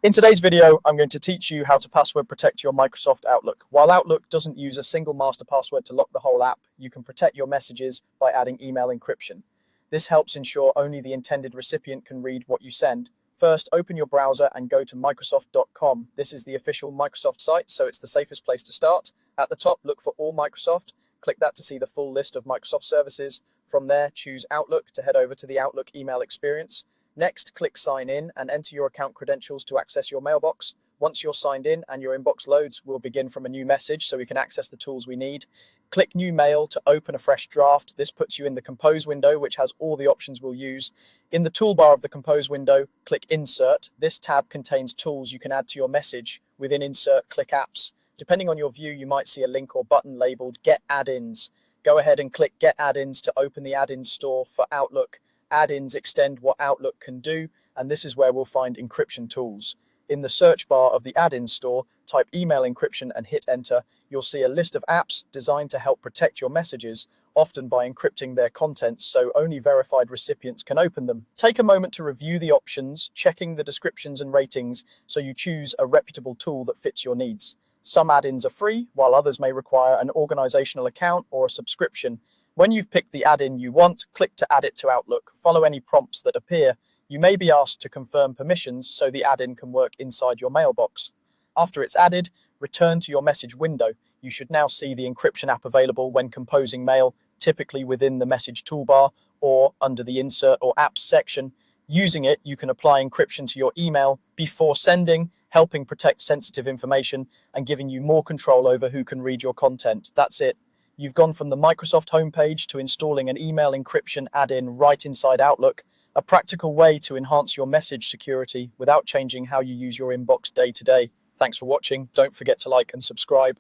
In today's video, I'm going to teach you how to password protect your Microsoft Outlook. While Outlook doesn't use a single master password to lock the whole app, you can protect your messages by adding email encryption. This helps ensure only the intended recipient can read what you send. First, open your browser and go to Microsoft.com. This is the official Microsoft site, so it's the safest place to start. At the top, look for All Microsoft. Click that to see the full list of Microsoft services. From there, choose Outlook to head over to the Outlook email experience. Next, click Sign In and enter your account credentials to access your mailbox. Once you're signed in and your inbox loads, we'll begin from a new message so we can access the tools we need. Click New Mail to open a fresh draft. This puts you in the Compose window, which has all the options we'll use. In the toolbar of the Compose window, click Insert. This tab contains tools you can add to your message. Within Insert, click Apps. Depending on your view, you might see a link or button labeled Get Add-ins. Go ahead and click Get Add-ins to open the add-ins store for Outlook. Add-ins extend what Outlook can do, and this is where we'll find encryption tools. In the search bar of the add-ins store, type email encryption and hit enter. You'll see a list of apps designed to help protect your messages, often by encrypting their contents so only verified recipients can open them. Take a moment to review the options, checking the descriptions and ratings so you choose a reputable tool that fits your needs. Some add-ins are free, while others may require an organizational account or a subscription. When you've picked the add-in you want, click to add it to Outlook. Follow any prompts that appear. You may be asked to confirm permissions so the add-in can work inside your mailbox. After it's added, return to your message window. You should now see the encryption app available when composing mail, typically within the message toolbar or under the Insert or Apps section. Using it, you can apply encryption to your email before sending, helping protect sensitive information and giving you more control over who can read your content. That's it. You've gone from the Microsoft homepage to installing an email encryption add-in right inside Outlook, a practical way to enhance your message security without changing how you use your inbox day to day. Thanks for watching. Don't forget to like and subscribe.